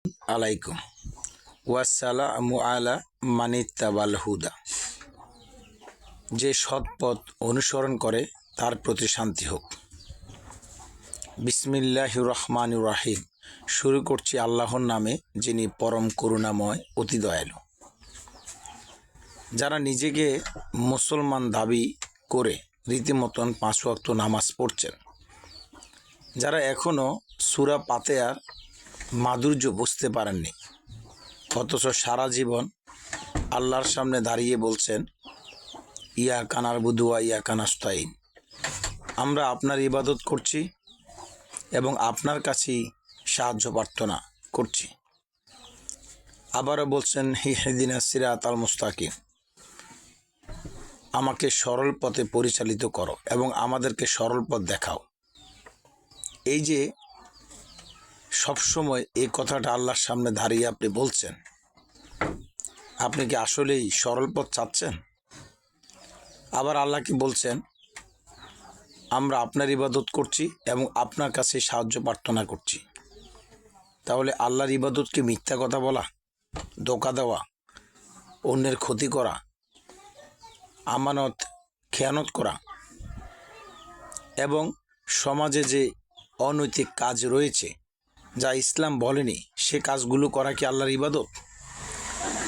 আলাইকুম ওয়াসসালামু আলা মানিত্তাবাল হুদা। যে সৎপথ অনুসরণ করে তার প্রতি শান্তি হোক। বিসমিল্লাহির রহমানির রহিম। শুরু করছি আল্লাহর নামে, যিনি পরম করুণাময়, অতি দয়ালু। যারা নিজেকে মুসলমান দাবি করে রীতিমতন 5 ওয়াক্ত নামাজ পড়ছেন, যারা এখনও সূরা ফাতিহার মাধুর্য বুঝতে পারেননি, অথচ সারা জীবন আল্লাহর সামনে দাঁড়িয়ে বলছেন ইয়াকা না'বুদু ওয়া ইয়াকা নাস্তাইন, আমরা আপনার ইবাদত করছি এবং আপনার কাছেই সাহায্য প্রার্থনা করছি। আবারও বলছেন ইহদিনাস সিরাতাল মুস্তাকিম, আমাকে সরল পথে পরিচালিত করো এবং আমাদেরকে সরল পথ দেখাও। এই যে সবসময় এই কথাটা আল্লাহর সামনে দাঁড়িয়ে আপনি বলছেন, আপনি কি আসলেই সরল পথ চাচ্ছেন? আবার আল্লাহ কি বলছেন, আমরা আপনার ইবাদত করছি এবং আপনার কাছে সাহায্য প্রার্থনা করছি। তাহলে আল্লাহর ইবাদতকে মিথ্যা কথা বলা, ধোঁকা দেওয়া, অন্যের ক্ষতি করা, আমানত খেয়ানত করা এবং সমাজে যে অনৈতিক কাজ রয়েছে যা ইসলাম বলেনি, সে কাজগুলো করা কি আল্লাহর ইবাদত?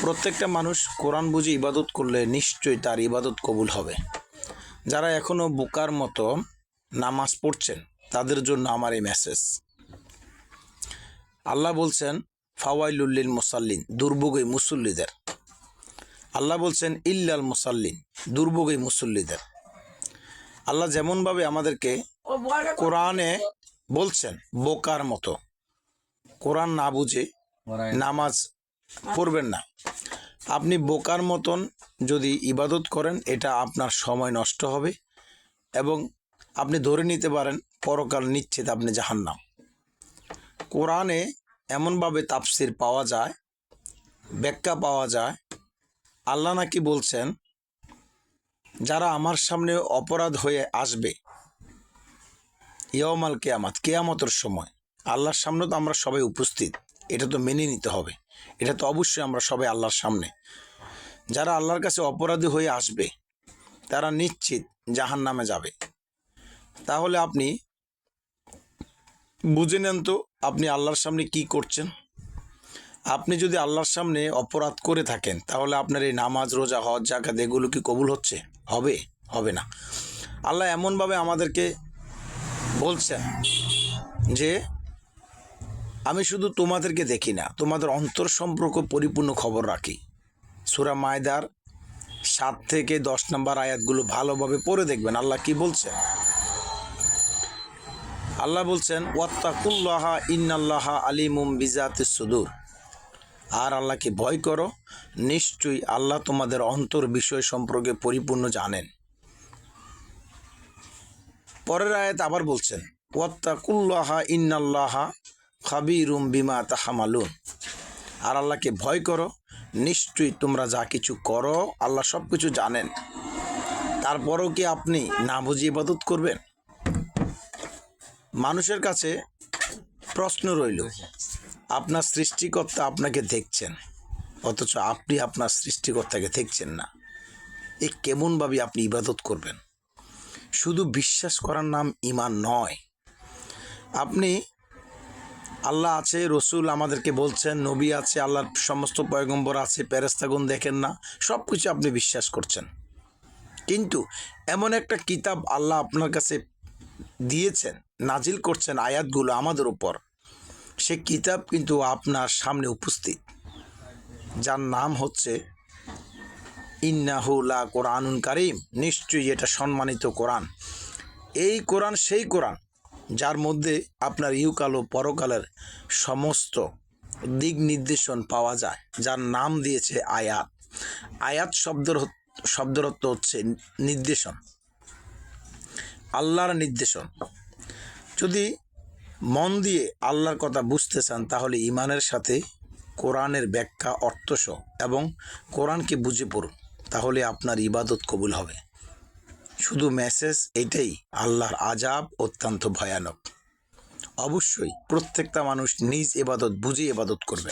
প্রত্যেকটা মানুষ কোরআন বুঝে ইবাদত করলে নিশ্চয়ই তার ইবাদত কবুল হবে। যারা এখনও বোকার মতো নামাজ পড়ছেন, তাদের জন্য আমার এই মেসেজ। আল্লাহ বলছেন ফাওয়াইলুল লিল মুসাল্লিন, দুর্ভোগ এই মুসল্লিদের। আল্লাহ বলছেন ইল্লাল মুসাল্লিন, দুর্ভোগ এই মুসল্লিদের। আল্লাহ যেমনভাবে আমাদেরকে কোরআনে বলছেন বোকার মতো কোরআন না বুঝে নামাজ পড়বেন না। আপনি বোকার মতন যদি ইবাদত করেন, এটা আপনার সময় নষ্ট হবে এবং আপনি ধরে নিতে পারেন পরকাল নিশ্চিত আপনি জাহান্নাম। কোরআনে এমনভাবে তাফসির পাওয়া যায়, ব্যাখ্যা পাওয়া যায়। আল্লাহ নাকি বলছেন যারা আমার সামনে অপরাধ হয়ে আসবে ইয়াউমাল কিয়ামাত, কিয়ামতের সময় আল্লাহর সামনে তো আমরা সবাই উপস্থিত, এটা তো মেনে নিতে হবে। এটা তো অবশ্যই আমরা সবাই আল্লাহর সামনে। যারা আল্লাহর কাছে অপরাধী হয়ে আসবে তারা নিশ্চিত জাহান্নামে যাবে। তাহলে আপনি বুঝে নেন তো আপনি আল্লাহর সামনে কি করছেন। আপনি যদি আল্লাহর সামনে অপরাধ করে থাকেন, তাহলে আপনার এই নামাজ, রোজা, হজ, যাকাত এগুলো কি কবুল হচ্ছে? হবে না। আল্লাহ এমনভাবে আমাদেরকে বলছেন যে আমি শুধু তোমাদেরকে দেখি না, তোমাদের অন্তর সম্পর্ক পরিপূর্ণ খবর রাখি। সূরা মায়দার 7 থেকে 10 নম্বর আয়াতগুলো ভালোভাবে পড়ে দেখবেন আল্লাহ কি বলছেন। আল্লাহ বলছেন ওয়াত্তাকুল্লাহা ইন্নাল্লাহা আলিমুম বিজাতিস সুদূর, আর আল্লাহকে ভয় করো, নিশ্চয়ই আল্লাহ তোমাদের অন্তর বিষয় সম্পর্কে পরিপূর্ণ জানেন। পরের আয়াত আবার বলছেন ওয়াত্তাকুল্লাহা ইন্নাল্লাহা খাবীরুম বিমা তাহামালুন, আর আল্লাহকে ভয় করো, নিশ্চয়ই তোমরা যা কিছু করো আল্লাহ সব কিছু জানেন। তারপরেও কি আপনি না বুঝে ইবাদত করবেন? মানুষের কাছে প্রশ্ন রইল, আপনার সৃষ্টিকর্তা আপনাকে দেখছেন, অথচ আপনি আপনার সৃষ্টিকর্তাকে দেখছেন না। এ কেমনভাবে আপনি ইবাদত করবেন? শুধু বিশ্বাস করার নাম ঈমান নয়। আপনি আল্লাহ আছে, রসুল আমাদেরকে বলছেন, নবী আছে, আল্লাহর সমস্ত পয়গম্বর আছে, ফেরেশতাগণ দেখেন না, সব কিছু আপনি বিশ্বাস করছেন। কিন্তু এমন একটা কিতাব আল্লাহ আপনার কাছে দিয়েছেন, নাজিল করছেন আয়াতগুলো আমাদের উপর, সে কিতাব কিন্তু আপনার সামনে উপস্থিত, যার নাম হচ্ছে ইন্নাহু লা কোরআনুন কারীম, নিশ্চয়ই এটা সম্মানিত কোরআন। এই কোরআন সেই কোরআন যার মধ্যে আপনার ইহকাল ও পরকালের সমস্ত দিক নির্দেশন পাওয়া যায়, যার নাম দিয়েছে আয়াত। আয়াত শব্দের অর্থ হচ্ছে নির্দেশন, আল্লাহর নির্দেশন। যদি মন দিয়ে আল্লাহর কথা বুঝতে চান, তাহলে ইমানের সাথে কোরআনের ব্যাখ্যা, অর্থসহ এবং কোরআনকে বুঝে পড়ুন, তাহলে আপনার ইবাদত কবুল হবে। শুধু মেসেজ এটাই, আল্লাহর আযাব অত্যন্ত ভয়ানক। অবশ্যই প্রত্যেকটা মানুষ নিজ ইবাদত বুঝে ইবাদত করবে।